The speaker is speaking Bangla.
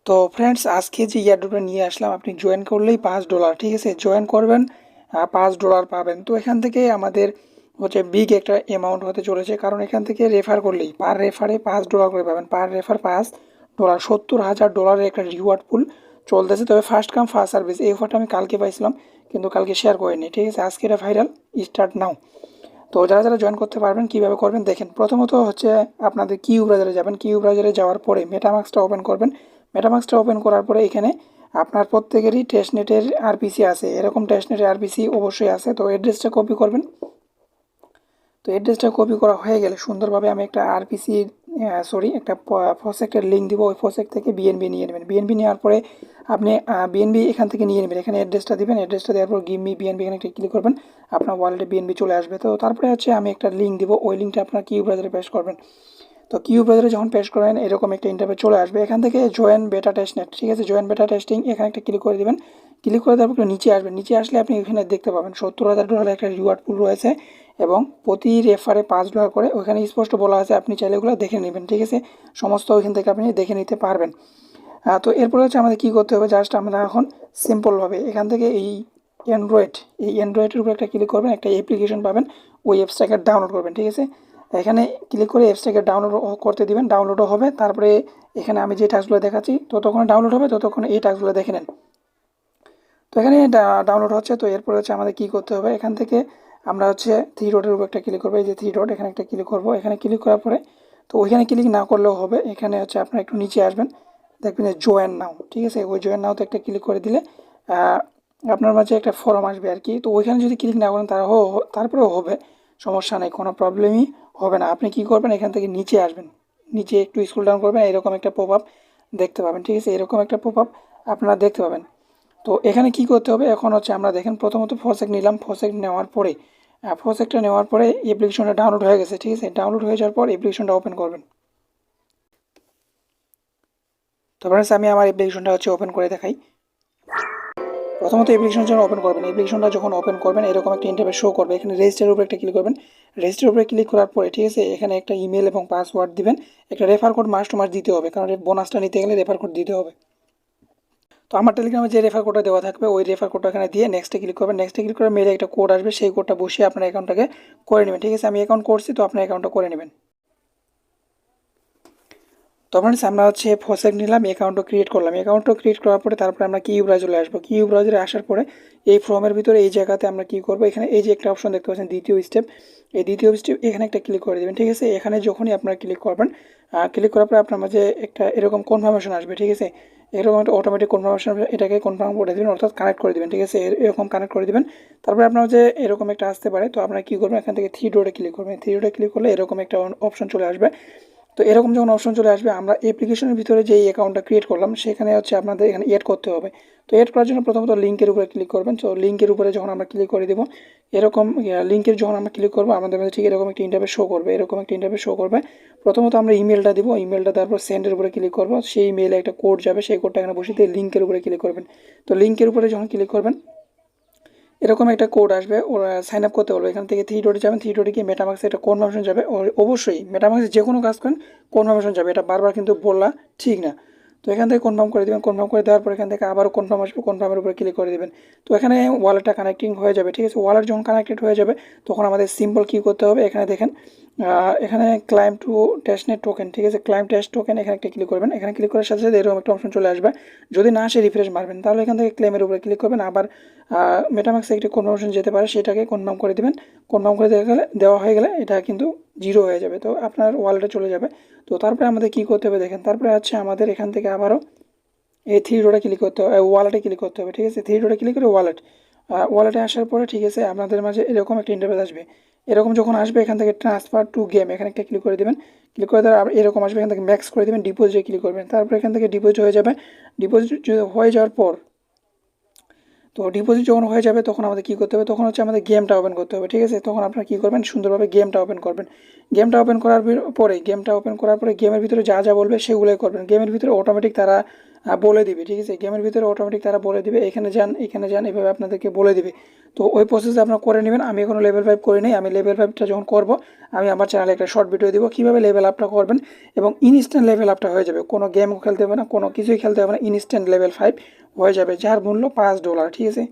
তো ফ্রেন্ডস আজকে যে এয়ারড্রপটা নিয়ে আসলাম, আপনি জয়েন করলেই $5, ঠিক আছে, জয়েন করবেন $5 পাবেন। তো এখান থেকে আমাদের হচ্ছে বিগ একটা অ্যামাউন্ট হতে চলেছে, কারণ এখান থেকে রেফার করলেই পার রেফারে $5 করে পাবেন। পার রেফার $5, $70,000 একটা রিওয়ার্ড পুল চলতেছে। তবে ফার্স্ট কাম ফার্স্ট সার্ভিস, এই অফারটা আমি কালকে পাইছিলাম কিন্তু কালকে শেয়ার করিনি, ঠিক আছে। আজকে এটা ভাইরাল, স্টার্ট নাও। তো যারা যারা জয়েন করতে পারবেন কীভাবে করবেন দেখেন। প্রথমত হচ্ছে আপনাদের কিউ ব্রাউজারে যাবেন। কিউ ব্রাউজারে যাওয়ার পরে মেটামাক্সটা ওপেন করবেন। মেটামাক্সটা ওপেন করার পরে এখানে আপনার প্রত্যেকেরই টেস্টনেটের আরপিসি আছে, এরকম টেস্টনেটের আরপিসি অবশ্যই আছে। তো অ্যাড্রেসটা কপি করবেন। তো অ্যাড্রেসটা কপি করা হয়ে গেলে সুন্দরভাবে আমি একটা আরপিসি একটা প্রজেক্টের লিঙ্ক দিব। ওই প্রজেক্ট থেকে বিএনবি নিয়ে নেবেন। বিএনবি নেওয়ার পরে আপনি বিএনবি এখান থেকে নিয়ে নেবেন। এখানে অ্যাড্রেসটা দিবেন। অ্যাড্রেসটা দেওয়ার পর গিভ মি বিএনবি এখানে একটা ক্লিক করবেন। আপনার ওয়ালেটে বিএনবি চলে আসবে। তো তারপরে হচ্ছে আমি একটা লিঙ্ক দিব, ওই লিঙ্কটা আপনার কিউ ব্রাউজারে পেস্ট করবেন। তো কিউ ব্রাউজারে যখন পেস্ট করেন এরকম একটা ইন্টারফেস চলে আসবে। এখান থেকে জয়েন বেটা টেস্টনেট, ঠিক আছে, জয়েন বেটা টেস্টিং এখানে একটা ক্লিক করে দেবেন। ক্লিক করে দেওয়ার পর নিচে আসবেন। নিচে আসলে আপনি এখানে দেখতে পাবেন $70,000 একটা রিওয়ার্ড পুল রয়েছে এবং প্রতি রেফারে $5 করে। ওইখানে স্পষ্ট বলা আছে, আপনি চাইলে ওগুলো দেখে নেবেন, ঠিক আছে। সমস্ত ওইখান থেকে আপনি দেখে নিতে পারবেন। তো এরপরে হচ্ছে আমাদের কী করতে হবে, জাস্ট আমরা এখন সিম্পলভাবে এখান থেকে এই অ্যান্ড্রয়েডের উপর একটা ক্লিক করবেন। একটা অ্যাপ্লিকেশন পাবেন, ওই অ্যাপসটাকে ডাউনলোড করবেন, ঠিক আছে। এখানে ক্লিক করে অ্যাপসটাকে ডাউনলোড করতে দিবেন। ডাউনলোডও হবে। তারপরে এখানে আমি যে টাস্কগুলো দেখাচ্ছি ততক্ষণে ডাউনলোড হবে, ততক্ষণে এই টাস্কগুলো দেখে নেন। তো এখানে ডাউনলোড হচ্ছে। তো এরপরে হচ্ছে আমাদের কী করতে হবে, এখান থেকে আমরা হচ্ছে থ্রি ডটের উপর একটা ক্লিক করবো। এই যে থ্রি ডট, এখানে একটা ক্লিক করবো। এখানে ক্লিক করার পরে তো ওইখানে ক্লিক না করলেও হবে। এখানে হচ্ছে আপনার একটু নিচে আসবেন, দেখবেন যে জয়েন নাও, ঠিক আছে। ওই জয়েন নাওতে একটা ক্লিক করে দিলে আপনার মাঝে একটা ফর্ম আসবে আর কি। তো ওইখানে যদি ক্লিক না করেন তারপরেও হবে, সমস্যা নেই, কোনো প্রবলেমই হবে না। আপনি কি করবেন, এখান থেকে নিচে আসবেন, নিচে একটু স্ক্রল ডাউন করবেন, এরকম একটা পপ আপ দেখতে পাবেন, ঠিক আছে। এরকম একটা পপ আপ আপনারা দেখতে পাবেন। তো এখানে কি করতে হবে, এখন হচ্ছে আমরা দেখেন প্রথমত প্রজেক্ট নিলাম। প্রজেক্ট নেওয়ার পরে প্রজেক্টটা নেওয়ার পরে অ্যাপ্লিকেশনটা ডাউনলোড হয়ে গেছে, ঠিক আছে। ডাউনলোড হয়ে যাওয়ার পর অ্যাপ্লিকেশনটা ওপেন করবেন। তো ফ্রেন্ডস আমি আমার অ্যাপ্লিকেশনটা হচ্ছে ওপেন করে দেখাই। প্রথমত অ্যাপ্লিকেশনটা যখন ওপেন করবেন, অ্যাপ্লিকেশনটা যখন ওপেন করবেন এরকম একটা ইন্টারফেস শো করবে। এখানে রেজিস্টারের উপরে একটা ক্লিক করবেন। রেজিস্টারের উপরে ক্লিক করার পরে, ঠিক আছে, এখানে একটা ইমেল এবং পাসওয়ার্ড দিবেন। একটা refer code must to must দিতে হবে, কারণ বোনাসটা নিতে গেলে রেফার কোড দিতে হবে। তো আমার টেলিগ্রামে যে রেফার কোডটা দেওয়া থাকবে ওই রেফার কোডটা এখানে দিয়ে নেক্সটে ক্লিক করবেন। নেক্সটে ক্লিক করে মেলে একটা কোড আসবে, সেই কোডটা বসিয়ে আপনার অ্যাকাউন্টটাকে করে নেবেন, ঠিক আছে। আমি অ্যাকাউন্ট করছি, তো আপনার অ্যাকাউন্টটা করে নেবেন। তো ফ্রেন্ডস আমরা হচ্ছে প্রজেক্ট নিলাম, অ্যাকাউন্টও ক্রিয়েট করলাম। অ্যাকাউন্টও ক্রিয়েট করার পরে তারপরে আমরা কিউ ব্রাউজারে আসবো। কিউ ব্রাউজারে আসার পরে এই ফর্মের ভিতরে এই জায়গাতে আমরা কী করবো, এখানে এই যে একটা অপশন দেখতে পাচ্ছেন দ্বিতীয় স্টেপ, এই দ্বিতীয় স্টেপ এখানে একটা ক্লিক করে দেবেন, ঠিক আছে। এখানে যখনই আপনারা ক্লিক করবেন, ক্লিক করার পরে আপনার মাঝে একটা এরকম কনফার্মেশন আসবে, ঠিক আছে। এরকম একটা অটোমেটিক কনফার্মেশন, এটাকে কনফার্ম করে দেবেন, অর্থাৎ কানেক্ট করে দেবেন, ঠিক আছে। এরকম কানেক্ট করে দেবেন। তারপরে আপনার যে এরকম একটা আসতে পারে, তো আপনারা কী করবেন, এখান থেকে থ্রি ডটে ক্লিক করবেন। থ্রি ডটে ক্লিক করলে এরকম একটা অপশন চলে আসবে। তো এরকম যখন অপশন চলে আসবে, আমরা অ্যাপ্লিকেশনের ভিতরে যে অ্যাকাউন্টটা ক্রিয়েট করলাম সেখানে হচ্ছে আপনাদের এখানে এড করতে হবে। তো এড করার জন্য প্রথমত লিঙ্কের উপরে ক্লিক করবেন। তো লিঙ্কের উপরে যখন আমরা ক্লিক করে দেবো, এরকম লিঙ্কের যখন আমরা ক্লিক করবো আমাদের মধ্যে ঠিক এরকম একটা ইন্টারফেস শো করবে, এরকম একটা ইন্টারফেস শো করবে। প্রথমত আমরা ইমেলটা দিব, ইমেলটা তারপর সেন্ডের উপরে ক্লিক করবো। সেই ইমেলে একটা কোড যাবে, সেই কোডটা এখানে বসিয়ে দিয়ে লিঙ্কের উপরে ক্লিক করবেন। তো লিঙ্কের উপরে যখন ক্লিক করবেন এরকম একটা কোড আসবে, ওরা সাইন আপ করতে বলবে। এখান থেকে থ্রি ডটে যাবেন, থ্রি ডটে গিয়ে মেটামাক্সে একটা কনফার্মেশন যাবে। অবশ্যই মেটামাক্সে যে কোনো কাজ করেন কনফার্মেশন যাবে, এটা বারবার কিন্তু বললা ঠিক না। তো এখান থেকে কনফার্ম করে দেবেন। কনফার্ম করে দেওয়ার পর এখান থেকে আবারও কনফার্ম আসবে, কনফার্মের উপরে ক্লিক করে দেবেন। তো এখানে ওয়ালেটটা কানেক্টিং হয়ে যাবে, ঠিক আছে। ওয়ালেট যখন কানেক্টেড হয়ে যাবে তখন আমাদের সিম্পল কী করতে হবে, এখানে দেখেন এখানে ক্লাইম টু টেস্টনেট টোকেন, ঠিক আছে, ক্লাইম টেস্ট টোকেন এখানে একটা ক্লিক করবেন। এখানে ক্লিক করার সাথে সাথে এরকম একটা অপশন চলে আসবে। যদি না আসে রিফ্রেশ মারবেন, তাহলে এখান থেকে ক্লেমের উপরে ক্লিক করবেন। আবার মেটামাক্সে একটি কনফার্মেশন যেতে পারে, সেটাকে কনফার্ম করে দেবেন। কনফার্ম করে দেওয়া হয়ে গেলে এটা কিন্তু জিরো হয়ে যাবে, তো আপনার ওয়ালেটে চলে যাবে। তো তারপরে আমাদের কী করতে হবে দেখেন, তারপরে হচ্ছে আমাদের এখান থেকে আবারও এই থ্রি ডটে ক্লিক করতে হবে, ওয়ালেটে ক্লিক করতে হবে, ঠিক আছে। থ্রি ডটে ক্লিক করে ওয়ালেটে আসার পরে, ঠিক আছে, আপনাদের মাঝে এরকম একটা ইন্টারফেস আসবে। এরকম যখন আসবে এখান থেকে ট্রান্সফার টু গেম এখানে একটা ক্লিক করে দেবেন। ক্লিক করে দেওয়ার এরকম আসবে, এখান থেকে ম্যাক্স করে দেবেন, ডিপোজিটে ক্লিক করবেন। তারপর এখান থেকে ডিপোজিট হয়ে যাবে। ডিপোজিট হয়ে যাওয়ার পর, তো ডিপোজিট যখন হয়ে যাবে তখন আমাদের কী করতে হবে, তখন হচ্ছে আমাদের গেমটা ওপেন করতে হবে, ঠিক আছে। তখন আপনারা কী করবেন, সুন্দরভাবে গেমটা ওপেন করবেন। গেমটা ওপেন করার পরে গেমের ভিতরে যা যা বলবে সেগুলোই করবেন। গেমের ভিতরে অটোমেটিক তারা বলে দিবে, ঠিক আছে। গেমের ভিতরে অটোমেটিক তারা বলে দিবে এখানে যান এখানে যান, এভাবে আপনাদেরকে বলে দিবে। তো ওই প্রসেসে আপনারা করে নেবেন। আমি এখনও লেভেল 5 করি নাই, আমি লেভেল 5টা যখন করবো আমি আমার চ্যানেলে একটা শর্ট ভিডিও দিব কীভাবে লেভেল আপটা করবেন, এবং ইনস্ট্যান্ট লেভেল আপটা হয়ে যাবে। কোনো গেমও খেলতে হবে না, কোনো কিছুই খেলতে হবে না, ইনস্ট্যান্ট লেভেল 5 হয়ে যাবে, যার মূল্য $5, ঠিক আছে।